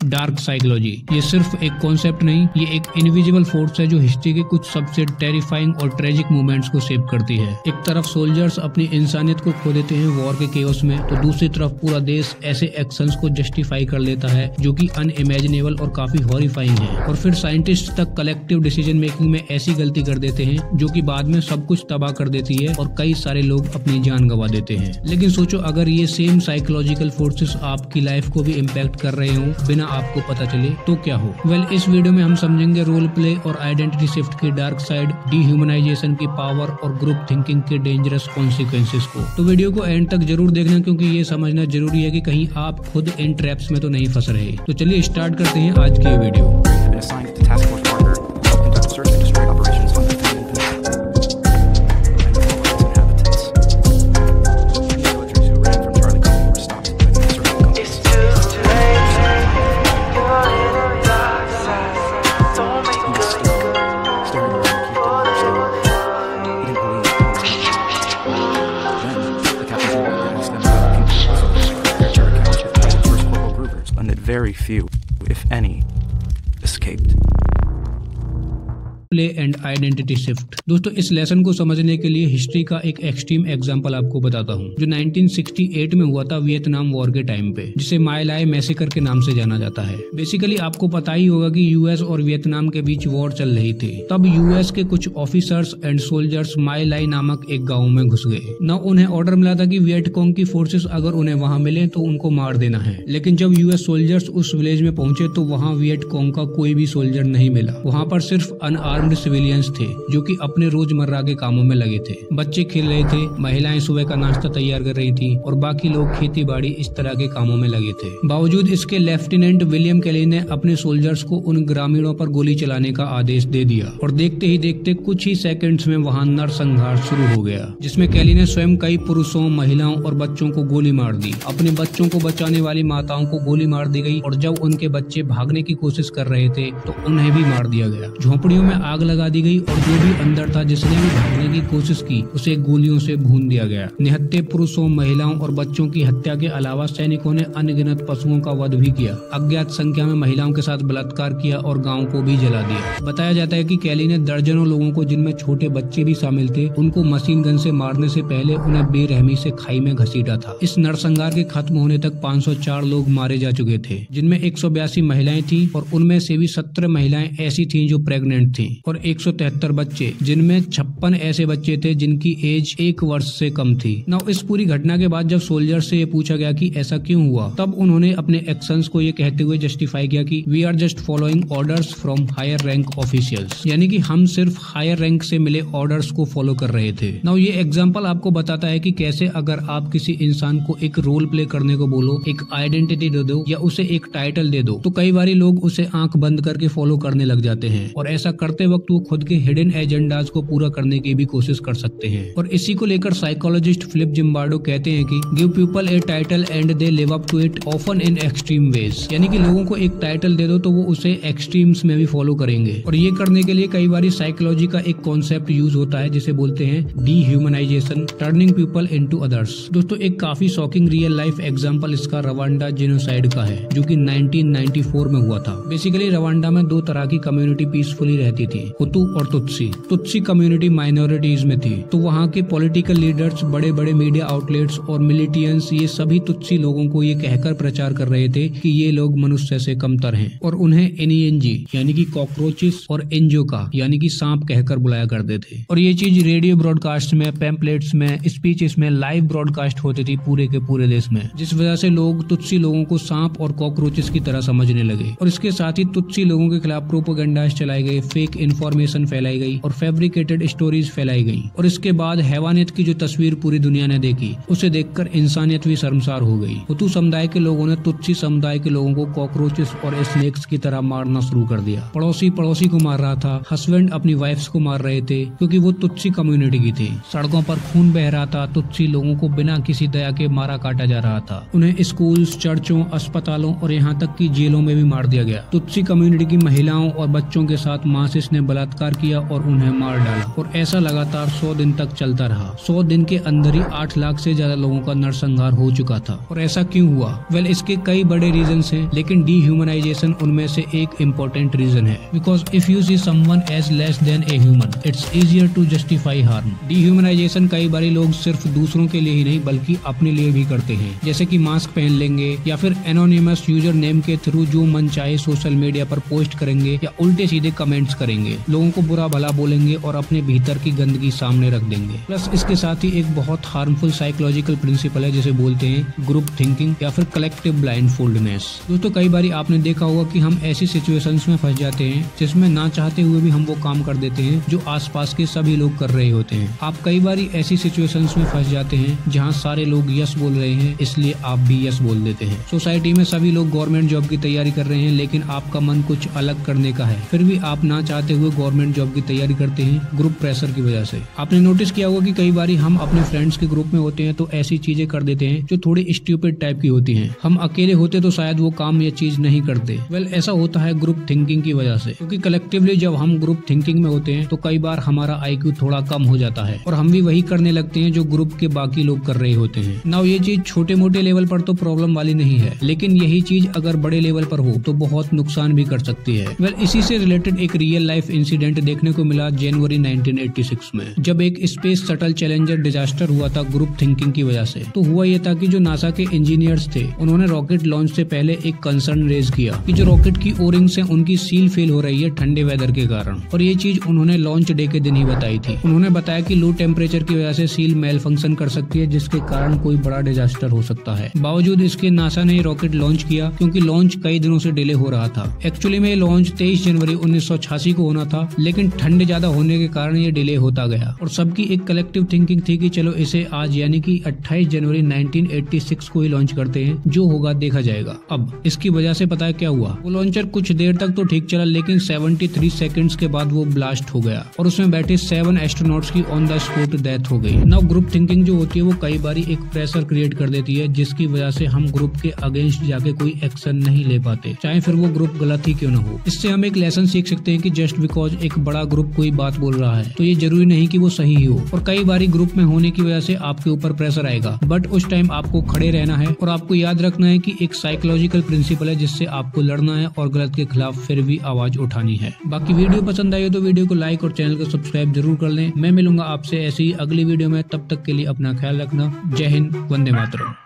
Dark psychology ये सिर्फ एक कॉन्सेप्ट नहीं, ये एक इनविजिबल फोर्स है जो हिस्ट्री के कुछ सबसे टेरिफाइंग और ट्रेजिक मोमेंट्स को शेप करती है। एक तरफ सोल्जर्स अपनी इंसानियत को खो देते हैं वॉर के केओस में, तो दूसरी तरफ पूरा देश ऐसे एक्शंस को जस्टिफाई कर लेता है जो कि अनइमेजिनेबल और काफी हॉरिफाइंग है। और फिर साइंटिस्ट तक कलेक्टिव डिसीजन मेकिंग में ऐसी गलती कर देते हैं जो कि बाद में सब कुछ तबाह कर देती है और कई सारे लोग अपनी जान गंवा देते हैं। लेकिन सोचो अगर ये सेम साइकोलॉजिकल फोर्सेस आपकी लाइफ को भी इम्पैक्ट कर रहे हो बिना आपको पता चले तो क्या हो। इस वीडियो में हम समझेंगे रोल प्ले और आइडेंटिटी शिफ्ट की डार्क साइड, डीह्यूमनाइजेशन की पावर और ग्रुप थिंकिंग के डेंजरस कॉन्सिक्वेंसेस को। तो वीडियो को एंड तक जरूर देखना क्योंकि ये समझना जरूरी है कि कहीं आप खुद इन ट्रैप्स में तो नहीं फंस रहे। तो चलिए स्टार्ट करते हैं आज की video. Very few, if any, escaped. Play and identity shift. दोस्तों इस लेसन को समझने के लिए हिस्ट्री का एक एक्सट्रीम एग्जांपल आपको बताता हूँ जो 1968 में हुआ था वियतनाम वॉर के टाइम पे, जिसे माय लाए मैसेकर के नाम से जाना जाता है। बेसिकली आपको पता ही होगा कि यूएस और वियतनाम के बीच वॉर चल रही थी। तब यूएस के कुछ ऑफिसर्स एंड सोल्जर्स माय लाई नामक एक गाँव में घुस गए। न उन्हें ऑर्डर मिला था कि वियटकॉन्ग की फोर्सेस अगर उन्हें वहाँ मिले तो उनको मार देना है, लेकिन जब यूएस सोल्जर्स उस विलेज में पहुंचे तो वहाँ वियटकॉन्ग का कोई भी सोल्जर नहीं मिला। वहाँ पर सिर्फ अनआर्म्ड सिविलियंस थे जो कि अपने रोजमर्रा के कामों में लगे थे। बच्चे खेल रहे थे, महिलाएं सुबह का नाश्ता तैयार कर रही थी और बाकी लोग खेती बाड़ी इस तरह के कामों में लगे थे। बावजूद इसके लेफ्टिनेंट विलियम कैली ने अपने सोल्जर्स को उन ग्रामीणों पर गोली चलाने का आदेश दे दिया और देखते ही देखते कुछ ही सेकंड्स में वहां नरसंहार शुरू हो गया, जिसमें कैली ने स्वयं कई पुरुषों, महिलाओं और बच्चों को गोली मार दी। अपने बच्चों को बचाने वाली माताओं को गोली मार दी गई और जब उनके बच्चे भागने की कोशिश कर रहे थे तो उन्हें भी मार दिया गया। झोपड़ियों में आग लगा दी गई और जो भी अंदर था जिसने भी भागने की कोशिश की उसे गोलियों से भून दिया गया। निहत्थे पुरुषों, महिलाओं और बच्चों की हत्या के अलावा सैनिकों ने अनगिनत पशुओं का वध भी किया, अज्ञात संख्या में महिलाओं के साथ बलात्कार किया और गांव को भी जला दिया। बताया जाता है कि कैली ने दर्जनों लोगों को, जिनमें छोटे बच्चे भी शामिल थे, उनको मशीन गन से मारने से पहले उन्हें बेरहमी से खाई में घसीटा था। इस नरसंहार के खत्म होने तक 504 लोग मारे जा चुके थे, जिनमें 182 महिलाएं थी और उनमें से भी 17 महिलाएं ऐसी थीं जो प्रेग्नेंट थीं और 173 बच्चे, जिनमें 56 ऐसे बच्चे थे जिनकी एज 1 वर्ष से कम थी। नाउ इस पूरी घटना के बाद जब सोल्जर से ये पूछा गया कि ऐसा क्यों हुआ, तब उन्होंने अपने एक्शंस को ये कहते हुए जस्टिफाई किया कि we are just following orders from higher rank officials, यानी कि हम सिर्फ हायर रैंक से मिले ऑर्डर्स को फॉलो कर रहे थे। नाउ ये एग्जांपल आपको बताता है कि कैसे अगर आप किसी इंसान को एक रोल प्ले करने को बोलो, एक आइडेंटिटी दे दो या उसे एक टाइटल दे दो, तो कई बारी लोग उसे आंख बंद करके फॉलो करने लग जाते हैं और ऐसा करते वक्त वो खुद के हिडन एजेंडाज को पूरा करने की भी कोशिश कर सकते हैं। और इसी को लेकर साइकोलॉजिस्ट फिलिप जिम्बार्डो कहते हैं कि give people a title and they live up to it often in extreme ways, यानी कि लोगों को एक टाइटल दे दो तो वो उसे एक्सट्रीम्स में भी फॉलो करेंगे। और ये करने के लिए कई बार साइकोलॉजी का एक कॉन्सेप्ट यूज होता है जिसे बोलते हैं dehumanisation, turning people into others. दोस्तों एक काफी शॉकिंग रियल लाइफ एग्जांपल इसका रवांडा जेनोसाइड का है जो कि 1994 में हुआ था। बेसिकली रवांडा में दो तरह की कम्युनिटी पीसफुली रहती थी, हुतू और तुत्सी कम्युनिटी माइनॉरिटीज में थी। तो वहाँ के पॉलिटिकल लीडर्स, बड़े बड़े मीडिया आउटलेट्स और मिलिटियंस ये सभी तुत्सी लोगों को ये कहकर प्रचार कर रहे थे कि ये लोग मनुष्य से कमतर हैं और उन्हें एनईएनजी यानी कि कॉकरोचेस और एंजोका यानी कि सांप कहकर बुलाया करते थे। और ये चीज रेडियो ब्रॉडकास्ट में, पैम्पलेट्स में, स्पीचेस में लाइव ब्रॉडकास्ट होती थी पूरे के पूरे देश में, जिस वजह से लोग तुत्सी लोगों को सांप और कॉकरोचेस की तरह समझने लगे। और इसके साथ ही तुत्सी लोगों के खिलाफ प्रोपेगेंडास चलाए गए, फेक इन्फॉर्मेशन फैलाई गई और फैब्रिकेटेड स्टोरीज फैलाई गई। और इसके बाद हैवानियत की जो तस्वीर पूरी दुनिया ने देखी उसे देखकर इंसानियत भी शर्मसार हो गई। हुतू समुदाय के लोगों ने तुत्सी समुदाय के लोगों को कॉकरोचेस और स्नेक्स की तरह मारना शुरू कर दिया। पड़ोसी पड़ोसी को मार रहा था, हस्बैंड अपनी वाइफ्स को मार रहे थे क्योंकि वो तुत्सी कम्युनिटी की थी। सड़कों पर खून बह रहा था, तुत्सी लोगों को बिना किसी दया के मारा काटा जा रहा था। उन्हें स्कूल्स, चर्चों, अस्पतालों और यहाँ तक कि जेलों में भी मार दिया गया। तुत्सी कम्युनिटी की महिलाओं और बच्चों के साथ मास जिसने बलात्कार किया और उन्हें मार डाला। और ऐसा लगातार 100 दिन तक चलता रहा। 100 दिन के अंदर ही 8 लाख से ज्यादा लोगों का नरसंहार हो चुका था। और ऐसा क्यों हुआ? वेल, इसके कई बड़े रीजंस हैं, लेकिन डीह्यूमनाइजेशन उनमें से एक इम्पोर्टेंट रीजन है। Because if you see someone as less than a human, it's easier to justify harm. Dehumanisation कई बार लोग सिर्फ दूसरों के लिए ही नहीं बल्कि अपने लिए भी करते हैं, जैसे कि मास्क पहन लेंगे या फिर एनोनिमस यूजर नेम के थ्रू जो मन चाहे सोशल मीडिया पर पोस्ट करेंगे या उल्टे सीधे कमेंट्स करेंगे, लोगों को बुरा भला बोलेंगे और अपने भीतर की गंदगी सामने रख देंगे। प्लस इसके साथ ही एक बहुत हार्मफुल साइकोलॉजिकल प्रिंसिपल है जिसे बोलते हैं ग्रुप थिंकिंग या फिर कलेक्टिव ब्लाइंडफोल्डनेस। दोस्तों, कई बार आपने देखा होगा कि हम ऐसी सिचुएशंस में फंस जाते हैं जिसमें ना चाहते हुए भी हम वो काम कर देते हैं जो आसपास के सभी लोग कर रहे होते हैं। आप कई बार ऐसी सिचुएशंस में फंस जाते हैं जहाँ सारे लोग यस बोल रहे हैं, इसलिए आप भी यस बोल देते हैं। सोसाइटी में सभी लोग गवर्नमेंट जॉब की तैयारी कर रहे हैं, लेकिन आपका मन कुछ अलग करने का है, फिर भी आप ना चाहते हुए गवर्नमेंट जॉब की तैयारी करते हैं ग्रुप प्रेशर की वजह से। आपने नोटिस किया होगा कि कई बार हम अपने फ्रेंड्स के ग्रुप में होते हैं तो ऐसी चीजें कर देते हैं जो थोड़ी स्टूपिड टाइप की होती हैं। हम अकेले होते तो शायद वो काम या चीज नहीं करते। वेल, ऐसा होता है ग्रुप थिंकिंग की वजह से, क्योंकि कलेक्टिवली जब हम ग्रुप थिंकिंग में होते हैं तो कई बार हमारा IQ थोड़ा कम हो जाता है और हम भी वही करने लगते हैं जो ग्रुप के बाकी लोग कर रहे होते हैं। नाउ ये चीज छोटे मोटे लेवल पर तो प्रॉब्लम वाली नहीं है, लेकिन यही चीज अगर बड़े लेवल पर हो तो बहुत नुकसान भी कर सकती है। वेल, इसी से रिलेटेड एक रियल लाइफ इंसिडेंट देखने को मिला जनवरी 1986 में, जब एक स्पेस शटल चैलेंजर डिजास्टर हुआ था ग्रुप थिंकिंग की वजह से। तो हुआ ये था कि जो नासा के इंजीनियर्स थे उन्होंने रॉकेट लॉन्च से पहले एक कंसर्न रेज किया कि जो रॉकेट की ओरिंग्स हैं उनकी सील फेल हो रही है ठंडे वेदर के कारण। और ये चीज उन्होंने लॉन्च डे के दिन ही बताई थी। उन्होंने बताया कि लो टेम्परेचर की वजह से सील मेल फंक्शन कर सकती है, जिसके कारण कोई बड़ा डिजास्टर हो सकता है। बावजूद इसके नासा ने रॉकेट लॉन्च किया, क्योंकि लॉन्च कई दिनों से डिले हो रहा था। एक्चुअली में लॉन्च 23 जनवरी 1986 को होना था, लेकिन ठंड ज्यादा होने के कारण ये डिले होता गया। और सबकी एक कलेक्टिव थिंकिंग थी कि चलो इसे आज यानी कि 28 जनवरी 1986 को ही लॉन्च करते हैं, जो होगा देखा जाएगा। अब इसकी वजह से पता है क्या हुआ? वो लॉन्चर कुछ देर तक तो ठीक चला, लेकिन 73 सेकंड्स के बाद वो ब्लास्ट हो गया और उसमें बैठे 7 एस्ट्रोनॉट्स की ऑन द स्पॉट डेथ हो गई। नाउ ग्रुप थिंकिंग जो होती है वो कई बार एक प्रेशर क्रिएट कर देती है, जिसकी वजह से हम ग्रुप के अगेंस्ट जाके कोई एक्शन नहीं ले पाते, चाहे फिर वो ग्रुप गलत ही क्यों न हो। इससे हम एक लेसन सीख सकते हैं कि जस्ट बिकॉज एक बड़ा ग्रुप कोई बात बोल रहा है तो ये जरूरी नहीं कि वो सही ही हो। और कई बार ग्रुप में होने की वजह से आपके ऊपर प्रेशर आएगा, बट उस टाइम आपको खड़े रहना है और आपको याद रखना है कि एक साइकोलॉजिकल प्रिंसिपल है जिससे आपको लड़ना है और गलत के खिलाफ फिर भी आवाज उठानी है। बाकी वीडियो पसंद आई हो तो वीडियो को लाइक और चैनल को सब्सक्राइब जरूर कर लें। मैं मिलूंगा आपसे ऐसी अगली वीडियो में, तब तक के लिए अपना ख्याल रखना। जय हिंद, वंदे मातरम।